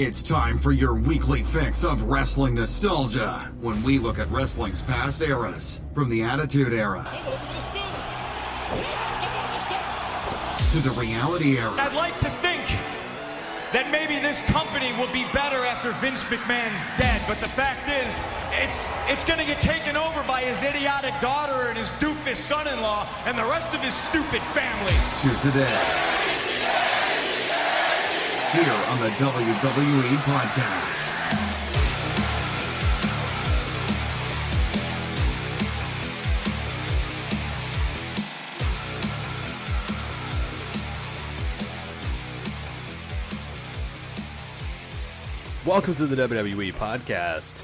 It's time for your weekly fix of wrestling nostalgia when we look at wrestling's past eras, from the Attitude Era to the Reality Era. I'd like to think that maybe this company will be better after Vince McMahon's dead, but the fact is, it's going to get taken over by his idiotic daughter and his doofus son-in-law and the rest of his stupid family. To today, here on the WWE Podcast. Welcome to the WWE Podcast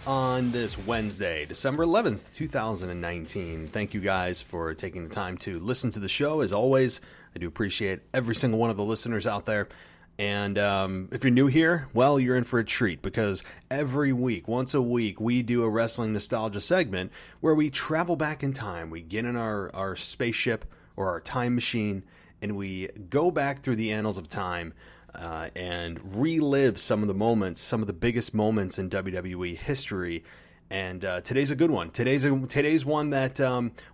on this Wednesday, December 11th, 2019. Thank you guys for taking the time to listen to the show. As always, I do appreciate every single one of the listeners out there. And if you're new here, well, you're in for a treat because every week, once a week, we do a wrestling nostalgia segment where we travel back in time. We get in our spaceship or our time machine and we go back through the annals of time and relive some of the moments, some of the biggest moments in WWE history. And today's a good one. Today's one that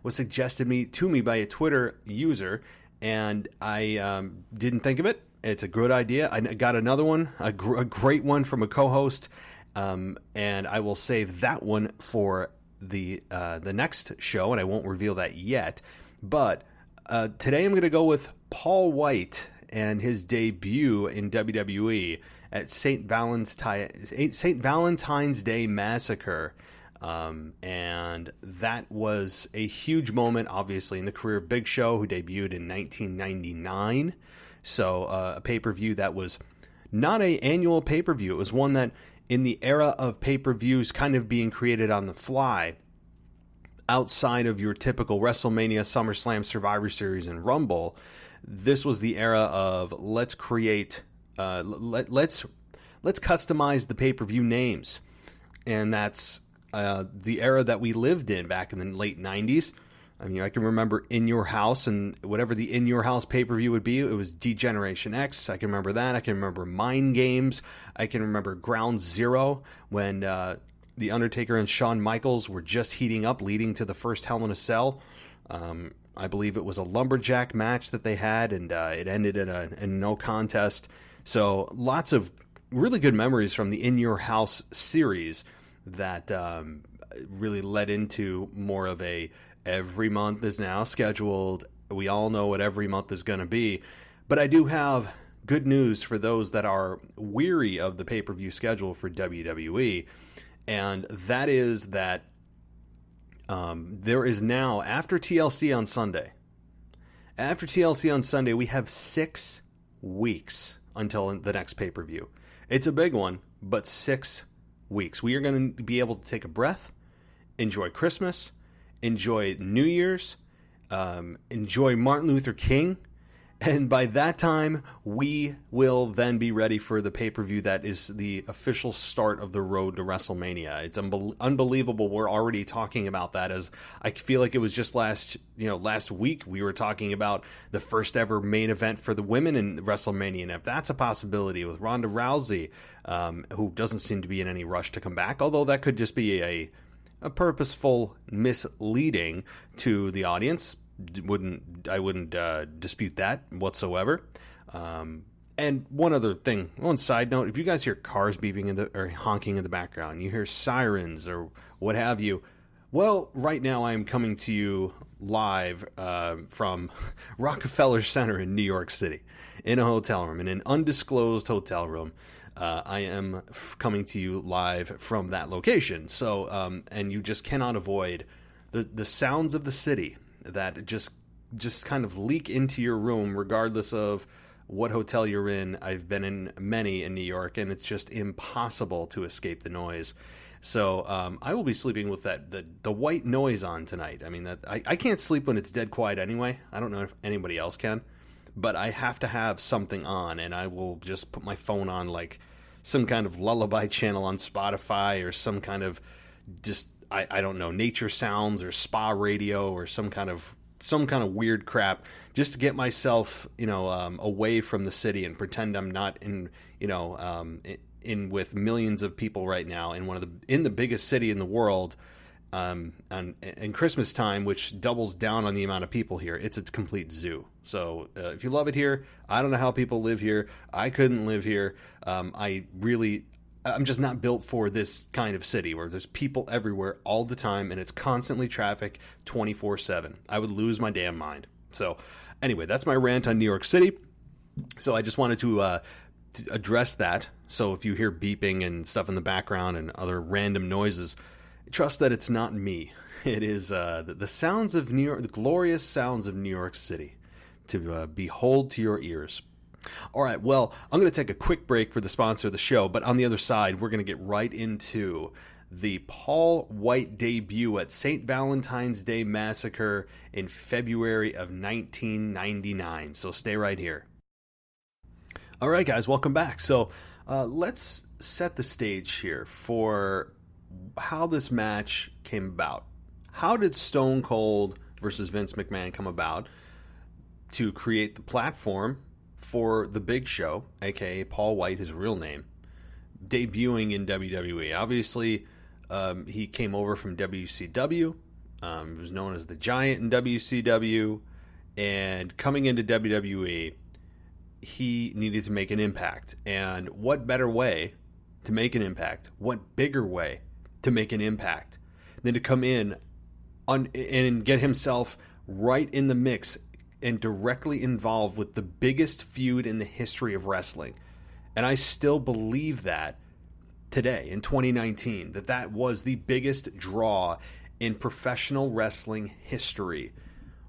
was suggested to me by a Twitter user, and I didn't think of it. It's a good idea. I got another one, a great one from a co-host, and I will save that one for the next show, and I won't reveal that yet. But today I'm going to go with Paul Wight and his debut in WWE at St. Valentine's Day Massacre. And that was a huge moment, obviously, in the career of Big Show, who debuted in 1999. So a pay-per-view that was not an annual pay-per-view. It was one that, in the era of pay-per-views kind of being created on the fly, outside of your typical WrestleMania, SummerSlam, Survivor Series, and Rumble, this was the era of let's create, let's customize the pay-per-view names. And that's the era that we lived in back in the late 90s. I mean, I can remember In Your House, and whatever the In Your House pay-per-view would be, it was D-Generation X. I can remember that. I can remember Mind Games. I can remember Ground Zero, when The Undertaker and Shawn Michaels were just heating up, leading to the first Hell in a Cell. I believe it was a lumberjack match that they had, and it ended in a no contest. So lots of really good memories from the In Your House series that really led into more of a every month is now scheduled. We all know what every month is going to be. But I do have good news for those that are weary of the pay-per-view schedule for WWE. And that is that there is now, after TLC on Sunday, we have 6 weeks until the next pay-per-view. It's a big one, but 6 weeks. We are going to be able to take a breath, enjoy Christmas, enjoy New Year's, enjoy Martin Luther King, and by that time, we will then be ready for the pay-per-view that is the official start of the road to WrestleMania. It's unbelievable. We're already talking about that, as I feel like it was just last week we were talking about the first ever main event for the women in WrestleMania. And if that's a possibility with Ronda Rousey, who doesn't seem to be in any rush to come back, although that could just be a purposeful misleading to the audience. I wouldn't dispute that whatsoever. And one side note, if you guys hear cars beeping or honking in the background, you hear sirens or what have you, well, right now I'm coming to you live from Rockefeller Center in New York City, in a hotel room, in an undisclosed hotel room. I am coming to you live from that location. So, and you just cannot avoid the sounds of the city that just kind of leak into your room, regardless of what hotel you're in. I've been in many in New York, and it's just impossible to escape the noise. So I will be sleeping with the white noise on tonight. I mean, I can't sleep when it's dead quiet anyway. I don't know if anybody else can, but I have to have something on, and I will just put my phone on like some kind of lullaby channel on Spotify, or some kind of just I don't know, nature sounds or spa radio or some kind of some kind of weird crap just to get myself, away from the city and pretend I'm not in with millions of people right now in the biggest city in the world. And Christmas time, which doubles down on the amount of people here. It's a complete zoo. So if you love it here, I don't know how people live here. I couldn't live here. I'm just not built for this kind of city where there's people everywhere all the time and it's constantly traffic 24/7. I would lose my damn mind. So anyway, that's my rant on New York City. So I just wanted to address that. So if you hear beeping and stuff in the background and other random noises, trust that it's not me. It is the sounds of New York, the glorious sounds of New York City to behold to your ears. All right, well, I'm going to take a quick break for the sponsor of the show, but on the other side, we're going to get right into the Paul Wight debut at St. Valentine's Day Massacre in February of 1999. So stay right here. All right, guys, welcome back. So let's set the stage here for how this match came about. How did Stone Cold versus Vince McMahon come about to create the platform for the Big Show, aka Paul Wight, his real name, debuting in WWE? Obviously, he came over from WCW. He was known as the Giant in WCW, and coming into WWE, he needed to make an impact. And what better way to make an impact? What bigger way to make an impact than to come in and get himself right in the mix and directly involved with the biggest feud in the history of wrestling? And I still believe that today in 2019, that was the biggest draw in professional wrestling history,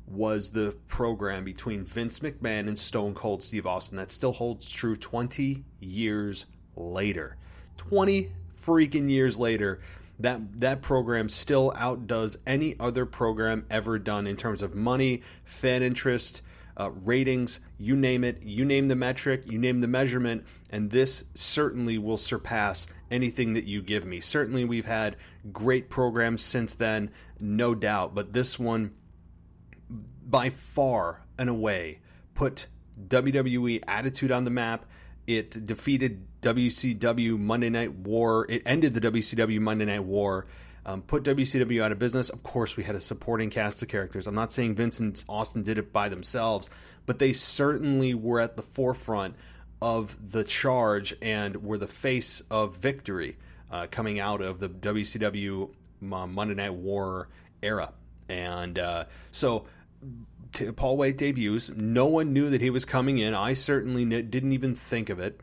was the program between Vince McMahon and Stone Cold Steve Austin. That still holds true 20 years later. 20 freaking years later, that program still outdoes any other program ever done in terms of money, fan interest, ratings, you name it. You name the metric, you name the measurement, and this certainly will surpass anything that you give me. Certainly we've had great programs since then, no doubt, but this one by far and away put WWE Attitude on the map. It defeated WCW Monday Night War. It ended the WCW Monday Night War, put WCW out of business. Of course, we had a supporting cast of characters. I'm not saying Vince and Austin did it by themselves, but they certainly were at the forefront of the charge and were the face of victory coming out of the WCW Monday Night War era. And so Paul Wight debuts. No one knew that he was coming in. I certainly didn't even think of it.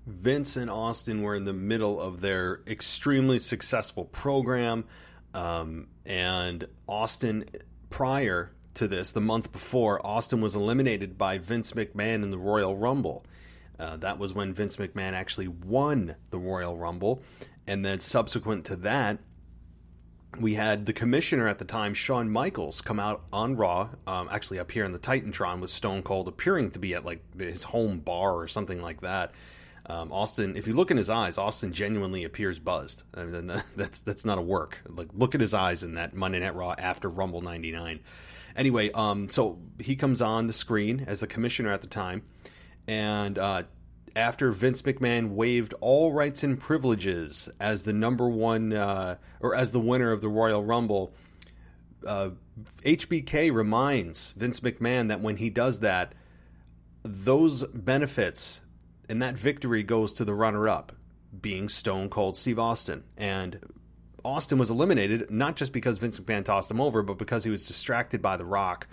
Vince and Austin were in the middle of their extremely successful program. And Austin, prior to this, the month before, Austin was eliminated by Vince McMahon in the Royal Rumble. That was when Vince McMahon actually won the Royal Rumble. And then subsequent to that, we had the commissioner at the time, Shawn Michaels, come out on Raw, actually up here in the Titantron with Stone Cold, appearing to be at like his home bar or something like that. Austin, if you look in his eyes, Austin genuinely appears buzzed. I mean, that's not a work. Like, look at his eyes in that Monday Night Raw after Rumble 99. Anyway, so he comes on the screen as the commissioner at the time, and after Vince McMahon waived all rights and privileges as the number one, or as the winner of the Royal Rumble, HBK reminds Vince McMahon that when he does that, those benefits and that victory goes to the runner-up, being Stone Cold Steve Austin. And Austin was eliminated, not just because Vince McMahon tossed him over, but because he was distracted by The Rock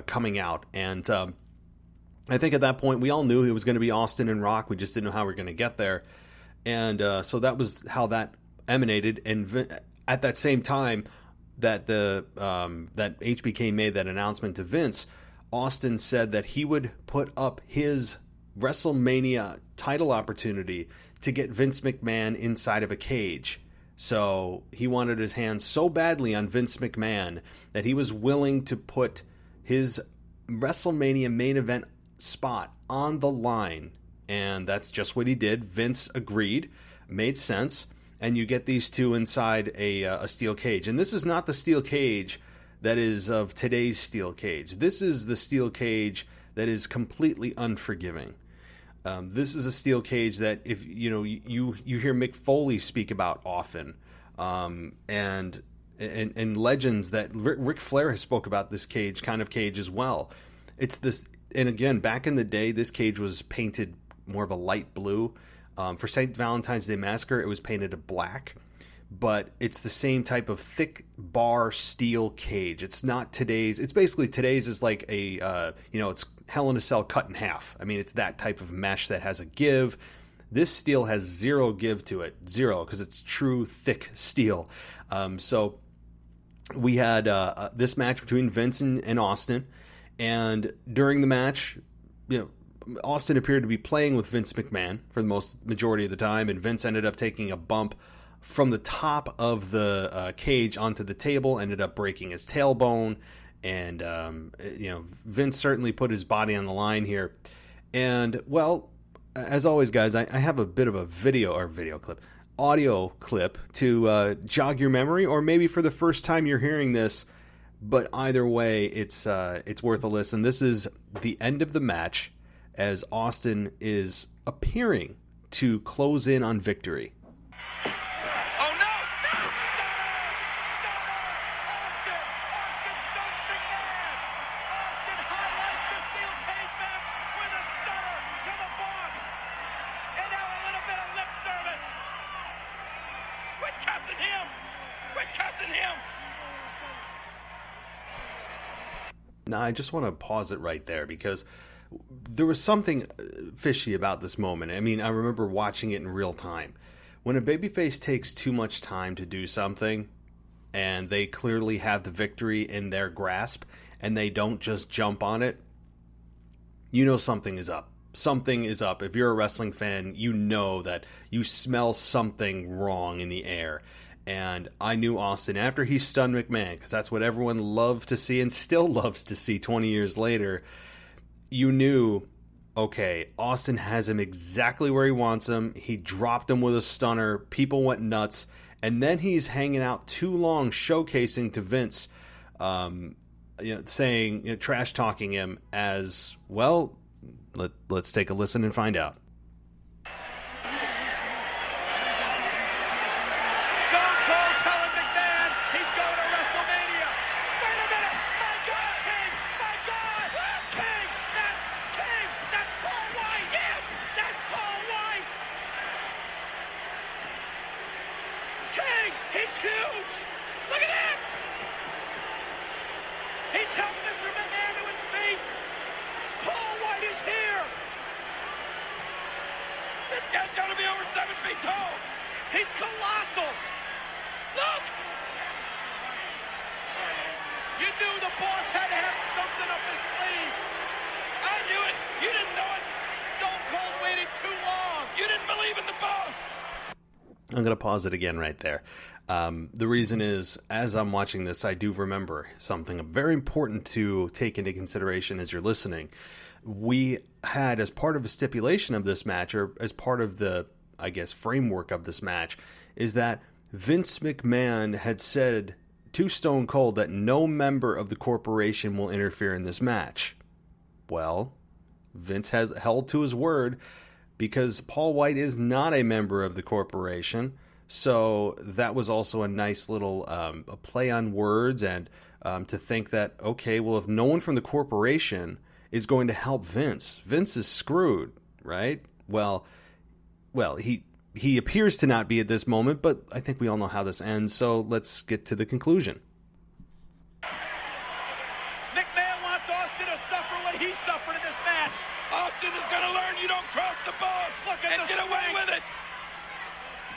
coming out. And I think at that point, we all knew it was going to be Austin and Rock. We just didn't know how we were going to get there. And so that was how that emanated. And at that same time that that HBK made that announcement to Vince, Austin said that he would put up his WrestleMania title opportunity to get Vince McMahon inside of a cage. So he wanted his hands so badly on Vince McMahon that he was willing to put his WrestleMania main event spot on the line, and that's just what he did. Vince agreed, made sense, and you get these two inside a steel cage. And this is not the steel cage that is of today's steel cage. This is the steel cage that is completely unforgiving. This is a steel cage that, if you hear Mick Foley speak about often, and legends that Ric Flair has spoke about this kind of cage as well. It's this, and again, back in the day, this cage was painted more of a light blue. For St. Valentine's Day Massacre, it was painted a black, but it's the same type of thick bar steel cage. It's not today's. It's basically today's is like a, it's Hell in a Cell cut in half. I mean, it's that type of mesh that has a give. This steel has zero give to it, zero, because it's true thick steel. So we had this match between Vince and Austin, and during the match, Austin appeared to be playing with Vince McMahon for the majority of the time, and Vince ended up taking a bump from the top of the cage onto the table, ended up breaking his tailbone, and Vince certainly put his body on the line here. And, well, as always, guys, I have a bit of a audio clip to jog your memory, or maybe for the first time you're hearing this, but either way, it's worth a listen. This is the end of the match as Austin is appearing to close in on victory. Now, I just want to pause it right there because there was something fishy about this moment. I mean, I remember watching it in real time. When a babyface takes too much time to do something and they clearly have the victory in their grasp and they don't just jump on it, you know something is up. Something is up. If you're a wrestling fan, you know that you smell something wrong in the air. And I knew Austin, after he stunned McMahon, because that's what everyone loved to see and still loves to see 20 years later, you knew, okay, Austin has him exactly where he wants him. He dropped him with a stunner. People went nuts. And then he's hanging out too long, showcasing to Vince, saying, trash-talking him as, well, let's take a listen and find out. He's huge! Look at that! He's helped Mr. McMahon to his feet! Paul Wight is here! This guy's gotta be over 7 feet tall! He's colossal! Look! You knew the boss had to have something up his sleeve! I knew it! You didn't know it! Stone Cold waited too long! You didn't believe in the boss! I'm going to pause it again right there. The reason is, as I'm watching this, I do remember something very important to take into consideration as you're listening. We had, as part of a stipulation of this match, or as part of the, I guess, framework of this match, is that Vince McMahon had said to Stone Cold that no member of the corporation will interfere in this match. Well, Vince had held to his word, because Paul Wight is not a member of the corporation. So that was also a nice little a play on words, and to think that, okay, well, if no one from the corporation is going to help Vince is screwed, right? Well, he appears to not be at this moment, but I think we all know how this ends, so let's get to the conclusion. McMahon wants Austin to suffer what he suffered in this match. Austin is going to learn you don't cross the boss. Look at and get away with it.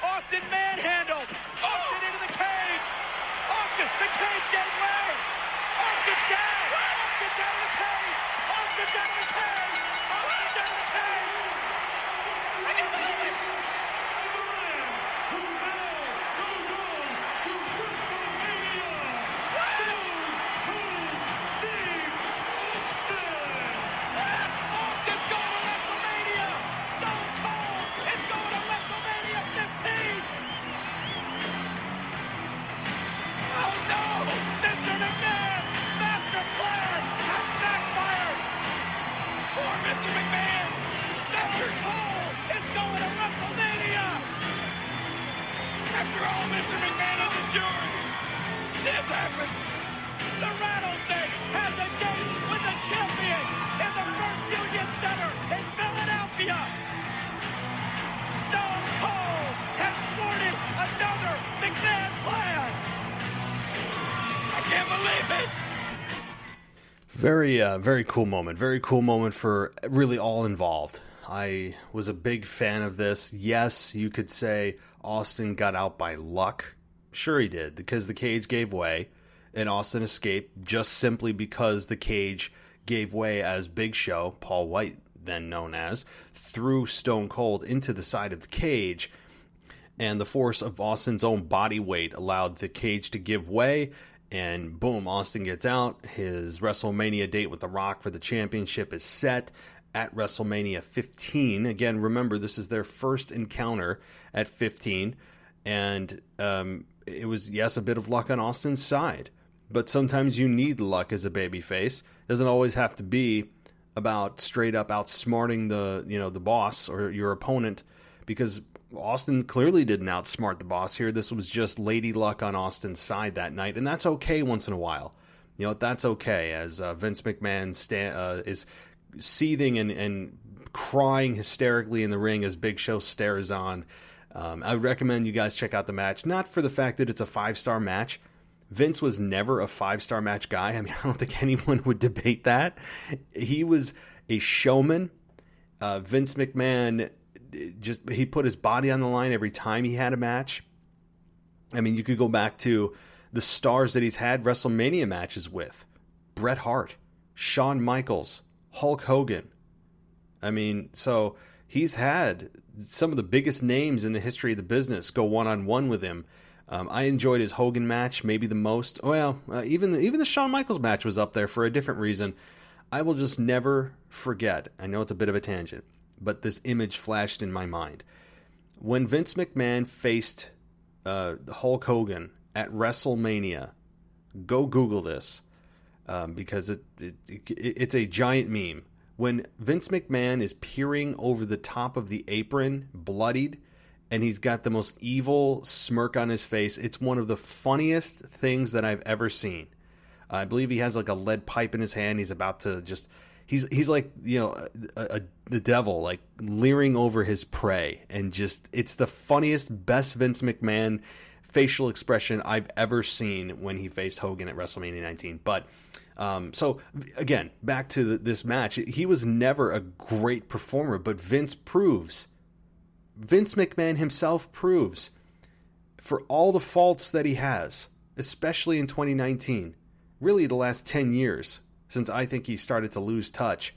Austin manhandled. Austin into the cage. Austin, the cage gave way. Austin's down. Austin's out of the cage. Austin's out of the cage. Austin's out of the cage. I can't believe it. The man who now goes on to WrestleMania. Steve Austin. What? Austin's going to WrestleMania. Stone Cold is going to WrestleMania 15. Oh no! Mr. McMahon After all Mr. McMahon has endured, this happens. The Rattlesnake has a date with the champion in the First Union Center in Philadelphia. Stone Cold has thwarted another McMahon plan. I can't believe it. Very cool moment. Very cool moment for really all involved. I was a big fan of this. Yes, you could say Austin got out by luck. Sure he did, because the cage gave way and Austin escaped just simply because the cage gave way as Big Show, Paul Wight then known as, threw Stone Cold into the side of the cage, and the force of Austin's own body weight allowed the cage to give way. And boom, Austin gets out. His WrestleMania date with The Rock for the championship is set at WrestleMania 15. Again, remember, this is their first encounter at 15. And it was, yes, a bit of luck on Austin's side. But sometimes you need luck as a babyface. It doesn't always have to be about straight up outsmarting the boss or your opponent, because Austin clearly didn't outsmart the boss here. This was just lady luck on Austin's side that night, and that's okay once in a while. That's okay, as Vince McMahon is seething and crying hysterically in the ring as Big Show stares on. I would recommend you guys check out the match, not for the fact that it's a 5-star match. Vince was never a 5-star match guy. I mean, I don't think anyone would debate that. He was a showman. Vince McMahon, he put his body on the line every time he had a match. I mean, you could go back to the stars that he's had WrestleMania matches with. Bret Hart, Shawn Michaels, Hulk Hogan. I mean, so he's had some of the biggest names in the history of the business go one-on-one with him. I enjoyed his Hogan match maybe the most. Well, even the Shawn Michaels match was up there for a different reason. I will just never forget. I know it's a bit of a tangent, but this image flashed in my mind. When Vince McMahon faced Hulk Hogan at WrestleMania, go Google this, because it's a giant meme. When Vince McMahon is peering over the top of the apron, bloodied, and he's got the most evil smirk on his face, it's one of the funniest things that I've ever seen. I believe he has like a lead pipe in his hand. He's about to just... He's like, the devil, like leering over his prey, and just, it's the funniest, best Vince McMahon facial expression I've ever seen when he faced Hogan at WrestleMania 19. But so again, back to this match, he was never a great performer, but Vince McMahon himself proves, for all the faults that he has, especially in 2019, really the last 10 years. Since I think he started to lose touch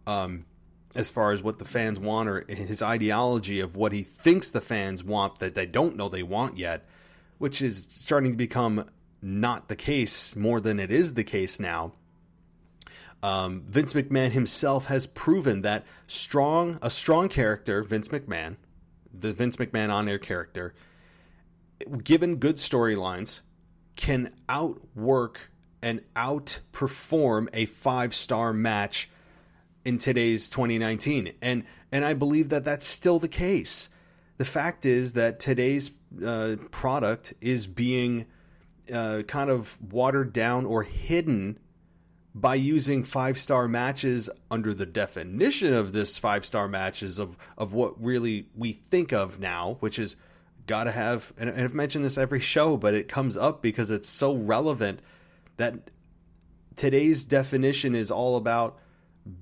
as far as what the fans want, or his ideology of what he thinks the fans want that they don't know they want yet, which is starting to become not the case more than it is the case now. Vince McMahon himself has proven that a strong character, Vince McMahon, the Vince McMahon on-air character, given good storylines, can outwork and outperform a 5-star match in today's 2019. And I believe that that's still the case. The fact is that today's product is being kind of watered down or hidden by using 5-star matches under the definition of this 5-star matches of what really we think of now, which is gotta have, and I've mentioned this every show, but it comes up because it's so relevant, that today's definition is all about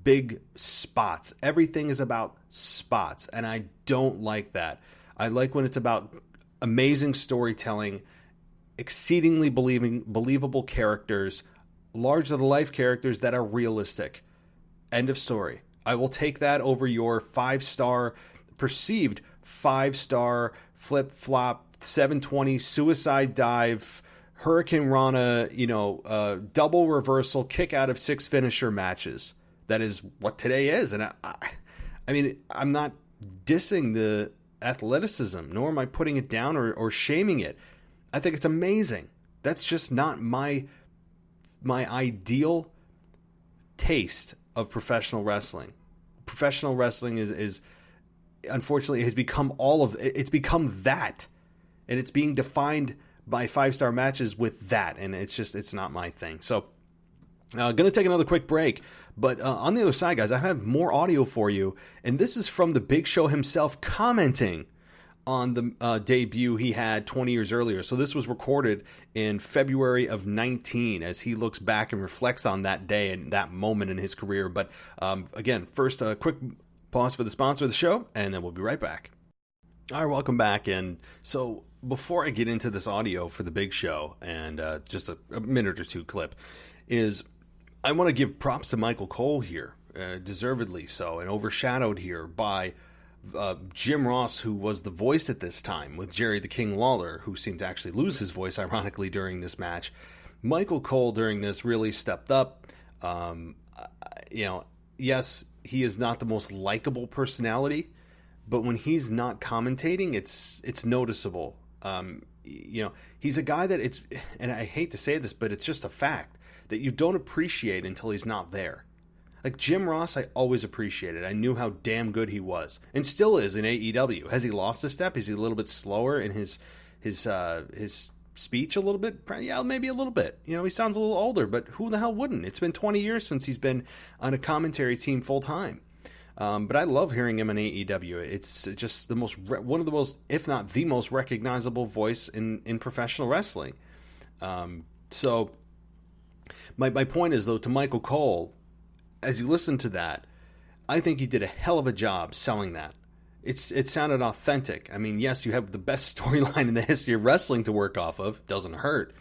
big spots. Everything is about spots, and I don't like that. I like when it's about amazing storytelling, exceedingly believable characters, larger-than-life characters that are realistic. End of story. I will take that over your 5-star, perceived 5-star, flip-flop, 720, suicide dive, Hurricane Rana, double reversal, kick out of 6 finisher matches. That is what today is. And I mean, I'm not dissing the athleticism, nor am I putting it down or shaming it. I think it's amazing. That's just not my ideal taste of professional wrestling. Professional wrestling is unfortunately has become it's become that. and it's being defined by 5-star matches with that, and it's not my thing. So, going to take another quick break, but on the other side, guys, I have more audio for you, and this is from the Big Show himself commenting on the debut he had 20 years earlier. So this was recorded in February of 19 as he looks back and reflects on that day and that moment in his career. But again, first a quick pause for the sponsor of the show, and then we'll be right back. All right, welcome back. And so before I get into this audio for the Big Show, and just a minute or two clip, is I want to give props to Michael Cole here, deservedly so, and overshadowed here by Jim Ross, who was the voice at this time, with Jerry the King Lawler, who seemed to actually lose his voice, ironically, during this match. Michael Cole, during this, really stepped up. Yes, he is not the most likable personality, but when he's not commentating, it's noticeable. He's a guy that and I hate to say this, but it's just a fact, that you don't appreciate until he's not there. Like Jim Ross, I always appreciated. I knew how damn good he was, and still is in AEW. Has he lost a step? Is he a little bit slower in his speech a little bit? Yeah, maybe a little bit. He sounds a little older, but who the hell wouldn't? It's been 20 years since he's been on a commentary team full time. But I love hearing him in AEW. It's just one of the most, if not the most recognizable voice in professional wrestling. So my point is, though, to Michael Cole, as you listen to that, I think he did a hell of a job selling that. It sounded authentic. I mean, yes, you have the best storyline in the history of wrestling to work off of. Doesn't hurt.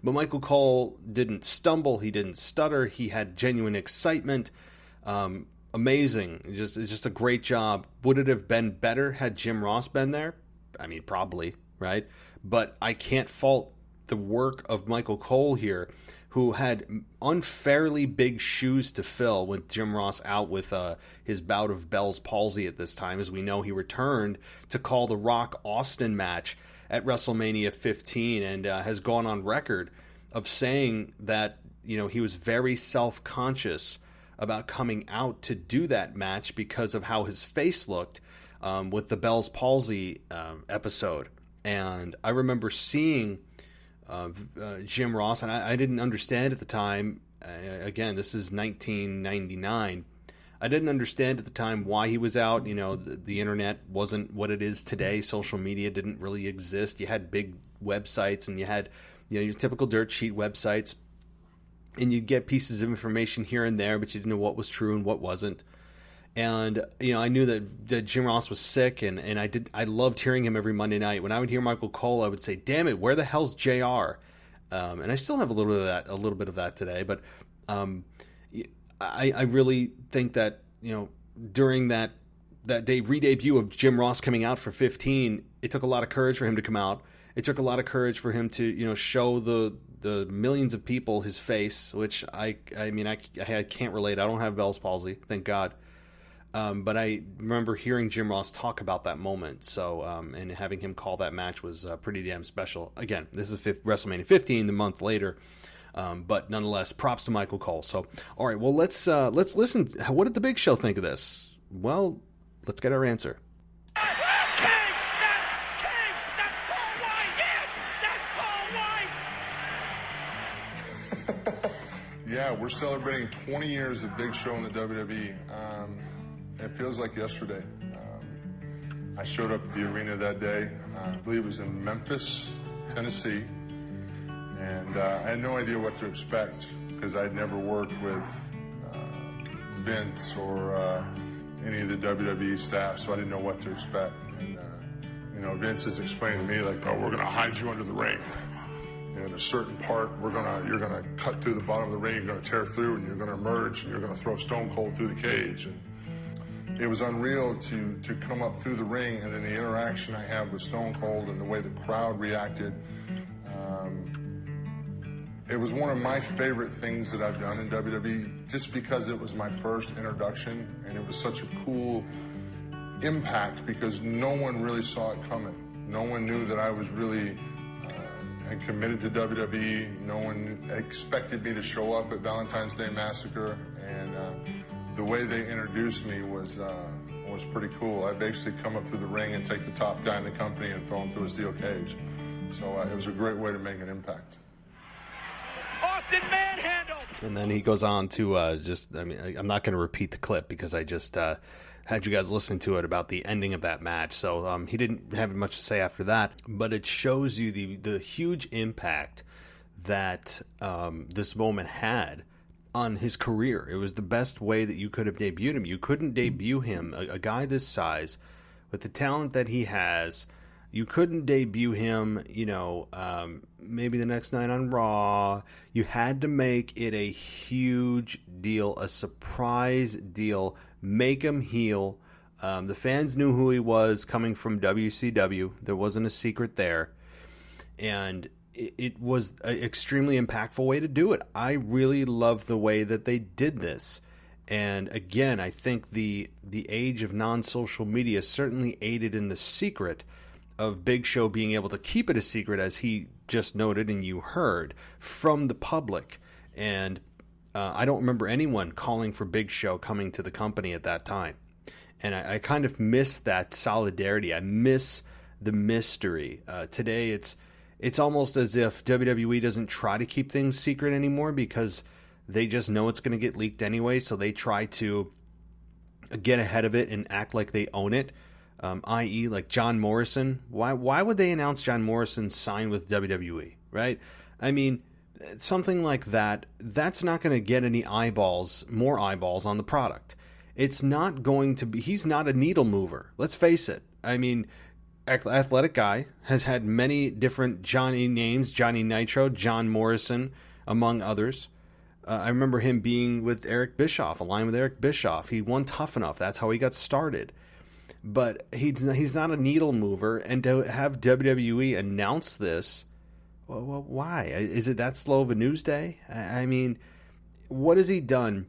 But Michael Cole didn't stumble. He didn't stutter. He had genuine excitement. Amazing. Just a great job. Would it have been better had Jim Ross been there? I mean, probably, right? But I can't fault the work of Michael Cole here, who had unfairly big shoes to fill with Jim Ross out with his bout of Bell's palsy at this time. As we know, he returned to call the Rock Austin match at WrestleMania 15 and has gone on record of saying that he was very self-conscious about coming out to do that match because of how his face looked with the Bell's palsy episode. And I remember seeing Jim Ross, and I didn't understand at the time. Again, this is 1999. I didn't understand at the time why he was out. The internet wasn't what it is today. Social media didn't really exist. You had big websites, and you had your typical dirt sheet websites, and you'd get pieces of information here and there, but you didn't know what was true and what wasn't. And I knew that Jim Ross was sick, and I loved hearing him every Monday night. When I would hear Michael Cole, I would say, "Damn it, where the hell's JR?" And I still have a little bit of that today. But I really think that during that day re-debut of Jim Ross coming out for 15, it took a lot of courage for him to come out. It took a lot of courage for him to show the millions of people his face, which I can't relate. I don't have Bell's palsy, thank God. But I remember hearing Jim Ross talk about that moment. So, and having him call that match was pretty damn special. Again, this is WrestleMania 15, the month later. But nonetheless, props to Michael Cole. So, all right, well, let's listen. What did the Big Show think of this? Well, let's get our answer. Yeah, we're celebrating 20 years of Big Show in the WWE. It feels like yesterday. I showed up at the arena that day. I believe it was in Memphis, Tennessee. And I had no idea what to expect because I'd never worked with Vince or any of the WWE staff, so I didn't know what to expect. And, Vince is explaining to me, like, "Oh, we're going to hide you under the ring. In a certain part, you're gonna cut through the bottom of the ring, you're gonna tear through, and you're gonna emerge, and you're gonna throw Stone Cold through the cage." And it was unreal to come up through the ring, and then the interaction I had with Stone Cold and the way the crowd reacted. It was one of my favorite things that I've done in WWE, just because it was my first introduction, and it was such a cool impact because no one really saw it coming. No one knew that I was really and committed to WWE. No one expected me to show up at Valentine's Day Massacre, and the way they introduced me was was pretty cool. I basically come up through the ring and take the top guy in the company and throw him through a steel cage. So it was a great way to make an impact. Austin manhandled. And then he goes on to I'm not going to repeat the clip because I just had you guys listen to it about the ending of that match. So he didn't have much to say after that, but it shows you the huge impact that this moment had on his career. It was the best way that you could have debuted him. You couldn't debut him, a guy this size, with the talent that he has. You couldn't debut him, maybe the next night on Raw. You had to make it a huge deal, a surprise deal, make him heel. The fans knew who he was coming from WCW. There wasn't a secret there. And it was an extremely impactful way to do it. I really love the way that they did this. And again, I think the age of non-social media certainly aided in the secret of Big Show being able to keep it a secret, as he just noted and you heard, from the public. And I don't remember anyone calling for Big Show coming to the company at that time. And I kind of miss that solidarity. I miss the mystery. Today it's almost as if WWE doesn't try to keep things secret anymore because they just know it's going to get leaked anyway, so they try to get ahead of it and act like they own it. I.e., like John Morrison. Why would they announce John Morrison signed with WWE, right? I mean, something like that, that's not going to get any more eyeballs on the product. It's not going to be, he's not a needle mover. Let's face it. I mean, athletic guy, has had many different Johnny names, Johnny Nitro, John Morrison, among others. I remember him being with Eric Bischoff, aligned with Eric Bischoff. He won Tough Enough. That's how he got started. But he's not a needle mover, and to have WWE announce this, well, why? Is it that slow of a news day? I mean, what has he done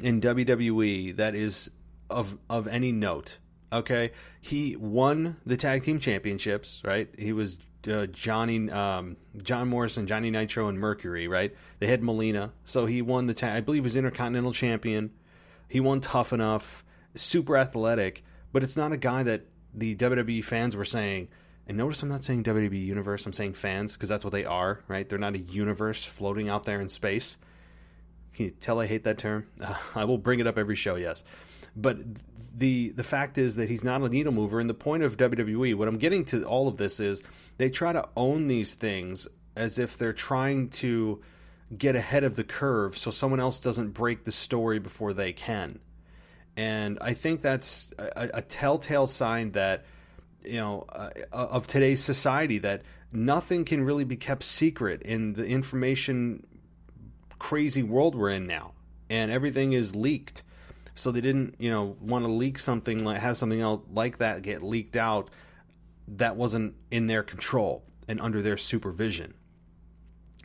in WWE that is of any note? Okay, he won the tag team championships, right? He was John Morrison, Johnny Nitro, and Mercury, right? They had Melina, so he won I believe he was Intercontinental Champion. He won Tough Enough, super athletic. But it's not a guy that the WWE fans were saying, and notice I'm not saying WWE Universe, I'm saying fans, because that's what they are, right? They're not a universe floating out there in space. Can you tell I hate that term? I will bring it up every show, yes. But the fact is that he's not a needle mover, and the point of WWE, what I'm getting to all of this is, they try to own these things as if they're trying to get ahead of the curve so someone else doesn't break the story before they can. And I think that's a telltale sign that, of today's society, that nothing can really be kept secret in the information crazy world we're in now. And everything is leaked. So they didn't, want to leak something, have something else like that get leaked out that wasn't in their control and under their supervision.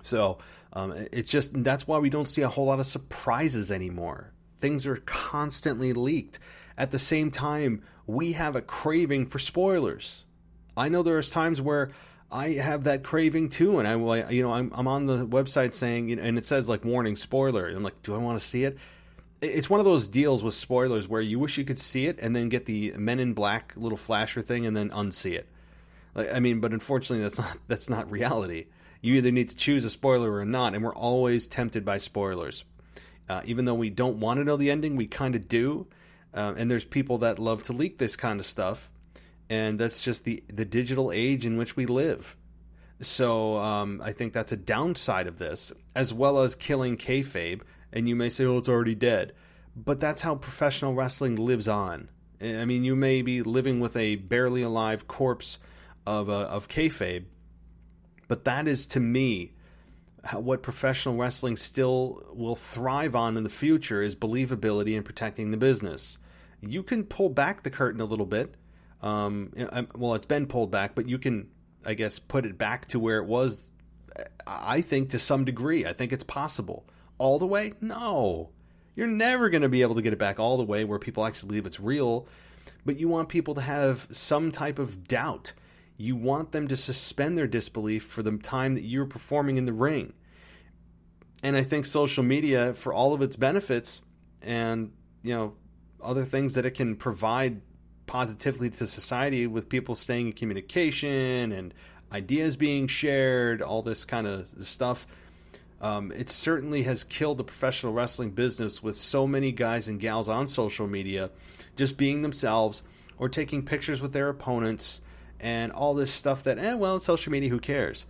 So it's just, that's why we don't see a whole lot of surprises anymore. Things are constantly leaked. At the same time, we have a craving for spoilers. I know there's times where I have that craving too, and I'm on the website saying, and it says like warning spoiler. And I'm like, do I want to see it? It's one of those deals with spoilers where you wish you could see it and then get the Men in Black little flasher thing and then unsee it. But unfortunately, that's not reality. You either need to choose a spoiler or not, and we're always tempted by spoilers. Even though we don't want to know the ending, we kind of do. And there's people that love to leak this kind of stuff. And that's just the digital age in which we live. So I think that's a downside of this, as well as killing kayfabe. And you may say, oh, it's already dead. But that's how professional wrestling lives on. I mean, you may be living with a barely alive corpse of kayfabe. But that is, to me, what professional wrestling still will thrive on in the future is believability and protecting the business. You can pull back the curtain a little bit. Well, it's been pulled back, but you can, I guess, put it back to where it was, I think, to some degree. I think it's possible. All the way? No. You're never going to be able to get it back all the way where people actually believe it's real. But you want people to have some type of doubt. You want them to suspend their disbelief for the time that you're performing in the ring. And I think social media, for all of its benefits, and, other things that it can provide positively to society, with people staying in communication and ideas being shared, all this kind of stuff. It certainly has killed the professional wrestling business, with so many guys and gals on social media just being themselves or taking pictures with their opponents and all this stuff that, well, it's social media, who cares?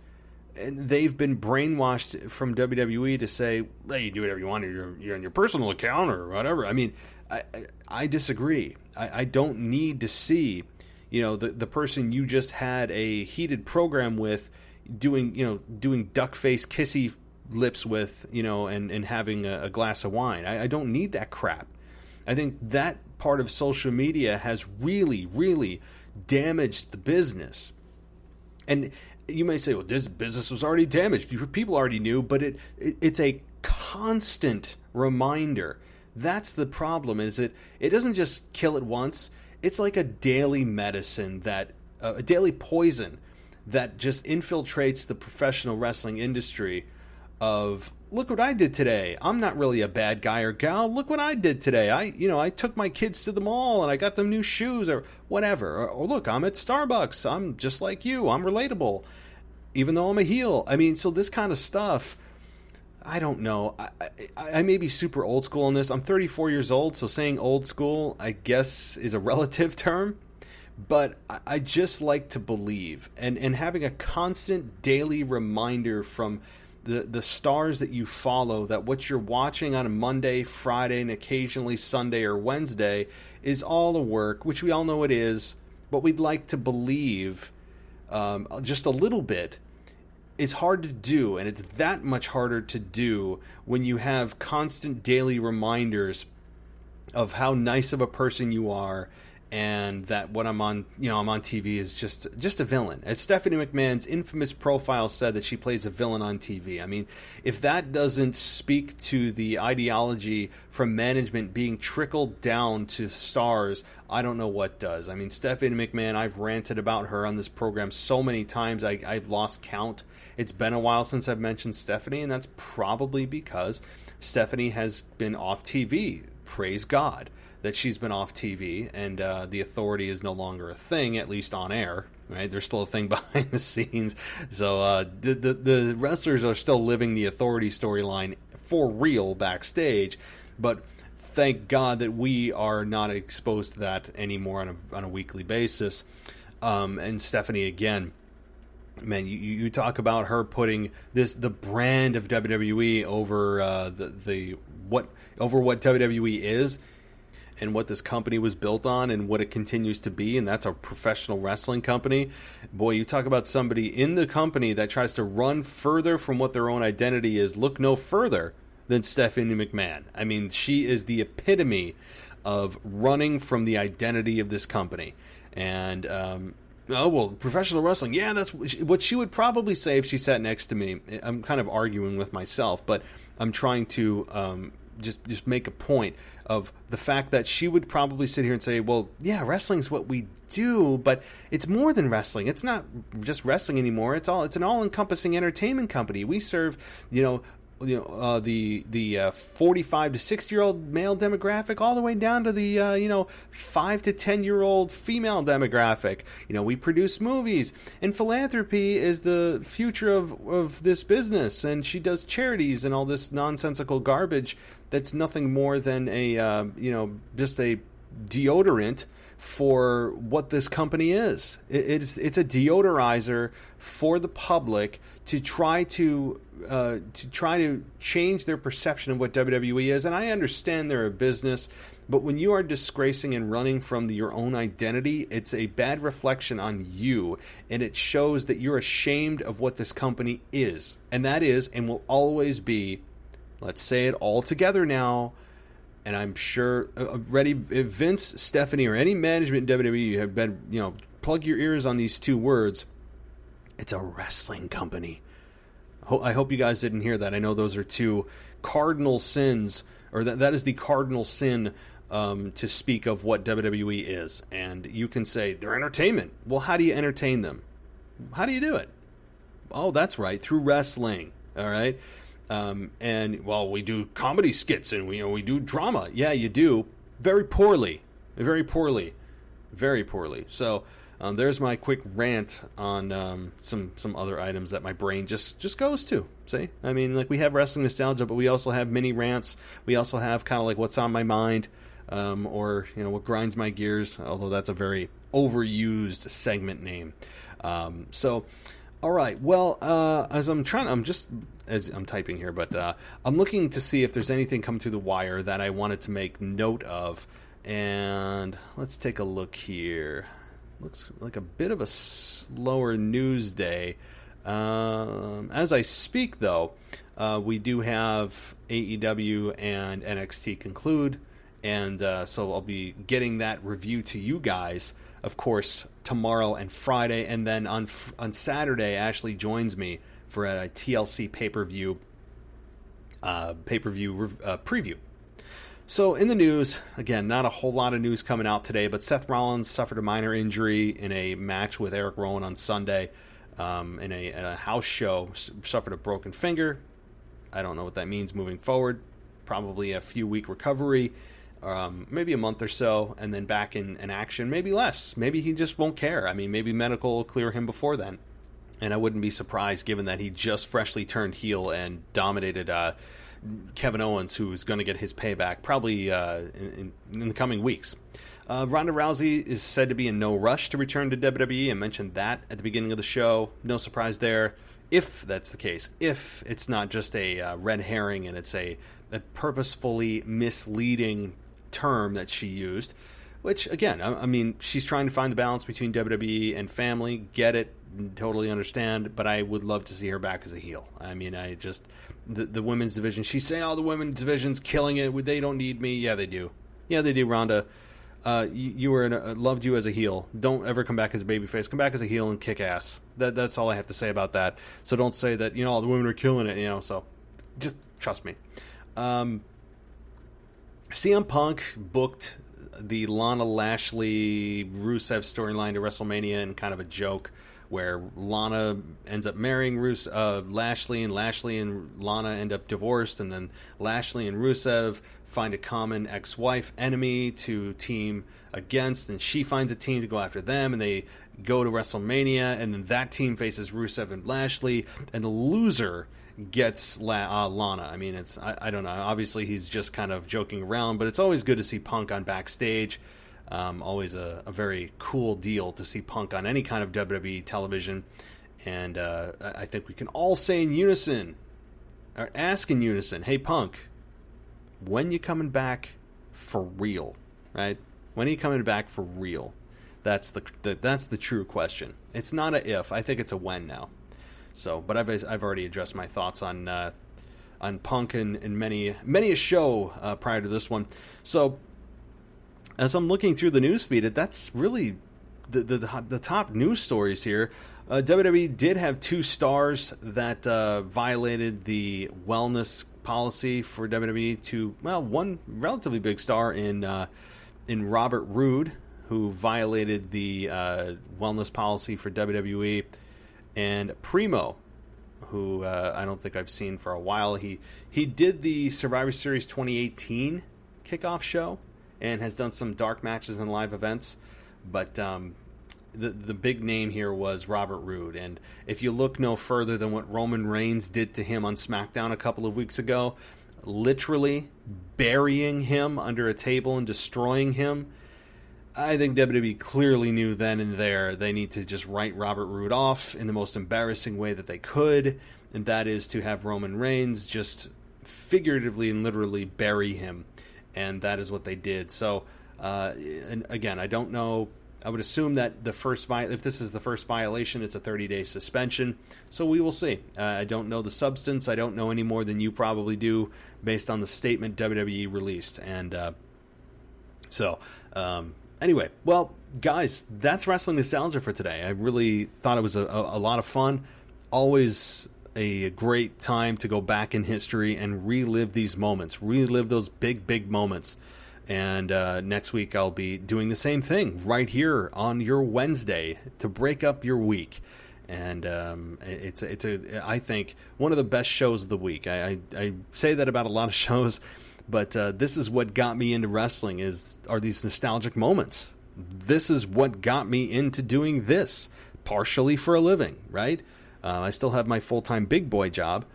And they've been brainwashed from WWE to say, well, you do whatever you want, you're on your personal account or whatever. I mean, I disagree. I don't need to see, the person you just had a heated program with doing duck face kissy lips with, and having a glass of wine. I don't need that crap. I think that part of social media has really, really damaged the business. And you may say, well, this business was already damaged. People already knew, but it's a constant reminder. That's the problem, is it doesn't just kill it once. It's like a daily medicine, a daily poison that just infiltrates the professional wrestling industry of, look what I did today. I'm not really a bad guy or gal. Look what I did today. I took my kids to the mall and I got them new shoes or whatever. Or look, I'm at Starbucks. I'm just like you. I'm relatable, even though I'm a heel. I mean, so this kind of stuff, I don't know. I may be super old school on this. I'm 34 years old, so saying old school, I guess, is a relative term. But I just like to believe, and having a constant daily reminder from the stars that you follow, that what you're watching on a Monday, Friday, and occasionally Sunday or Wednesday is all the work, which we all know it is, but we'd like to believe just a little bit. It's hard to do, and it's that much harder to do when you have constant daily reminders of how nice of a person you are, and that what I'm on TV is just a villain. As Stephanie McMahon's infamous profile said, that she plays a villain on TV. I mean, if that doesn't speak to the ideology from management being trickled down to stars, I don't know what does. I mean, Stephanie McMahon, I've ranted about her on this program so many times, I've lost count. It's been a while since I've mentioned Stephanie, and that's probably because Stephanie has been off TV. Praise God that she's been off TV, and the Authority is no longer a thing, at least on air. Right? They're still a thing behind the scenes. So the wrestlers are still living the Authority storyline for real backstage, but thank God that we are not exposed to that anymore on a weekly basis. And Stephanie, again, man, you talk about her putting the brand of WWE over what WWE is, and what this company was built on, and what it continues to be, and that's a professional wrestling company. Boy, you talk about somebody in the company that tries to run further from what their own identity is. Look no further than Stephanie McMahon. I mean, she is the epitome of running from the identity of this company. And professional wrestling, yeah, that's what she would probably say if she sat next to me. I'm kind of arguing with myself, but I'm trying to just make a point of the fact that she would probably sit here and say, well, yeah, wrestling's what we do, but it's more than wrestling. It's not just wrestling anymore. It's an all-encompassing entertainment company. We serve, the 45 to 60-year-old male demographic, all the way down to the 5 to 10-year-old female demographic. We produce movies, and philanthropy is the future of this business, and she does charities and all this nonsensical garbage that's nothing more than just a deodorant for what this company is. It's a deodorizer for the public to try to change their perception of what WWE is. And I understand they're a business, but when you are disgracing and running from your own identity, it's a bad reflection on you, and it shows that you're ashamed of what this company is. And that is and will always be, let's say it all together now, and I'm sure if Vince, Stephanie, or any management in WWE have been, plug your ears on these two words, it's a wrestling company. I hope you guys didn't hear that. I know those are two cardinal sins, or that is the cardinal sin to speak of what WWE is. And you can say, they're entertainment. Well, how do you entertain them? How do you do it? Oh, that's right, through wrestling. All right? We do comedy skits, and we do drama. Yeah, you do. very poorly. Very poorly. Very poorly. So there's my quick rant on some other items that my brain just goes to. See? I mean, like, we have wrestling nostalgia, but we also have mini rants. We also have kind of like what's on my mind, or, you know, what grinds my gears, although that's a very overused segment name. So, all right. Well, as I'm typing here, but I'm looking to see if there's anything come through the wire that I wanted to make note of. And let's take a look here. Looks like a bit of a slower news day. As I speak, though, we do have AEW and NXT conclude, and so I'll be getting that review to you guys, of course, tomorrow and Friday, and then on Saturday, Ashley joins me for a TLC pay-per-view preview. So in the news, again, not a whole lot of news coming out today, but Seth Rollins suffered a minor injury in a match with Eric Rowan on Sunday in a house show, suffered a broken finger. I don't know what that means moving forward. Probably a few week recovery, maybe a month or so, and then back in action, maybe less. Maybe he just won't care. I mean, maybe medical will clear him before then. And I wouldn't be surprised given that he just freshly turned heel and dominated Kevin Owens, who is going to get his payback probably in the coming weeks. Ronda Rousey is said to be in no rush to return to WWE. I mentioned that at the beginning of the show. No surprise there. If that's the case, if it's not just a red herring and it's a purposefully misleading term that she used, which, again, I mean, she's trying to find the balance between WWE and family. Get it. Totally understand, but I would love to see her back as a heel. I mean, the women's division, she's saying, oh, the women's division's killing it, they don't need me. Yeah, they do. Yeah, they do, Rhonda. You were loved you as a heel. Don't ever come back as a babyface. Come back as a heel and kick ass. That's all I have to say about that. So don't say that, you know, all the women are killing it, you know, so just trust me. CM Punk booked the Lana Lashley Rusev storyline to WrestleMania in kind of a joke, where Lana ends up marrying Lashley, and Lashley and Lana end up divorced, and then Lashley and Rusev find a common ex-wife enemy to team against, and she finds a team to go after them, and they go to WrestleMania, and then that team faces Rusev and Lashley, and the loser gets Lana. I mean, I don't know. Obviously, he's just kind of joking around, but it's always good to see Punk on backstage. Always a very cool deal to see Punk on any kind of WWE television. And I think we can all say in unison, or ask in unison, hey, Punk, when you coming back for real, right? When are you coming back for real? That's the true question. It's not a if. I think it's a when now. So, but I've already addressed my thoughts on Punk in many a show prior to this one. So, as I'm looking through the news feed, that's really the top news stories here. WWE did have 2 stars that violated the wellness policy for WWE. One relatively big star in Robert Roode, who violated the wellness policy for WWE, and Primo, who I don't think I've seen for a while. He did the Survivor Series 2018 kickoff show and has done some dark matches and live events, but the big name here was Robert Roode. And if you look no further than what Roman Reigns did to him on SmackDown a couple of weeks ago, literally burying him under a table and destroying him, I think WWE clearly knew then and there they need to just write Robert Roode off in the most embarrassing way that they could, and that is to have Roman Reigns just figuratively and literally bury him, and that is what they did. So, and again, I don't know. I would assume that if this is the first violation, it's a 30-day suspension. So we will see. I don't know the substance. I don't know any more than you probably do based on the statement WWE released. And anyway, well, guys, that's Wrestling Nostalgia for today. I really thought it was a lot of fun. Always a great time to go back in history and relive these moments, relive those big moments. And next week I'll be doing the same thing right here on your Wednesday to break up your week. And it's I think one of the best shows of the week. I say that about a lot of shows, But this is what got me into wrestling, are these nostalgic moments. This is what got me into doing this, partially for a living, right? I still have my full-time big boy job,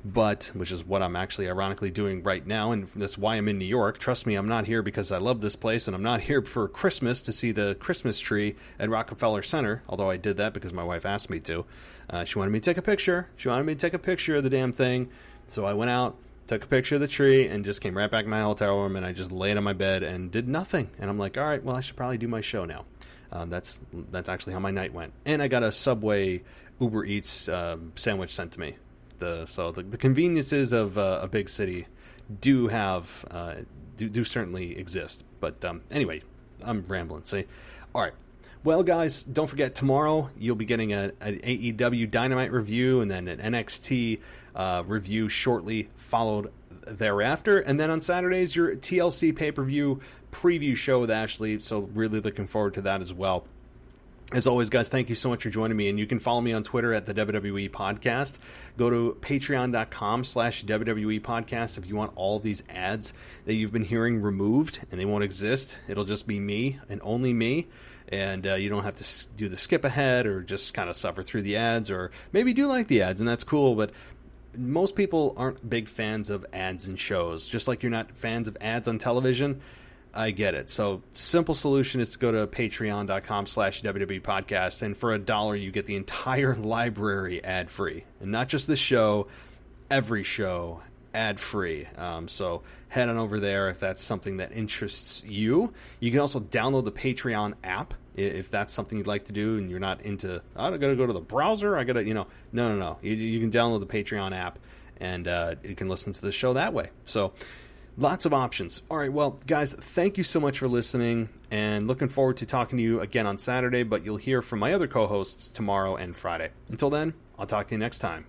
which is what I'm actually ironically doing right now, and that's why I'm in New York. Trust me, I'm not here because I love this place, and I'm not here for Christmas to see the Christmas tree at Rockefeller Center, although I did that because my wife asked me to. She wanted me to take a picture. She wanted me to take a picture of the damn thing, so I went out, took a picture of the tree, and just came right back to my hotel room, and I just laid on my bed and did nothing. And I'm like, all right, well, I should probably do my show now. That's actually how my night went. And I got a Subway Uber Eats sandwich sent to me. So the conveniences of a big city do certainly exist. But anyway, I'm rambling. See, all right. Well, guys, don't forget, tomorrow you'll be getting an AEW Dynamite review and then an NXT review shortly followed thereafter. And then on Saturdays, your TLC pay-per-view preview show with Ashley. So really looking forward to that as well. As always, guys, thank you so much for joining me. And you can follow me on Twitter at the WWE Podcast. Go to patreon.com/WWE Podcast if you want all these ads that you've been hearing removed, and they won't exist. It'll just be me and only me. And you don't have to do the skip ahead or just kind of suffer through the ads, or maybe do like the ads, and that's cool. But most people aren't big fans of ads in shows, just like you're not fans of ads on television. I get it. So simple solution is to go to patreon.com/WWE Podcast, and for $1 you get the entire library ad free, and not just this show, every show ad free. So head on over there if that's something that interests you. You can also download the Patreon app if that's something you'd like to do, and you're not into, I gotta go to the browser, I gotta, no. You can download the Patreon app, and you can listen to the show that way. So lots of options. All right, well, guys, thank you so much for listening, and looking forward to talking to you again on Saturday, but you'll hear from my other co-hosts tomorrow and Friday. Until then, I'll talk to you next time.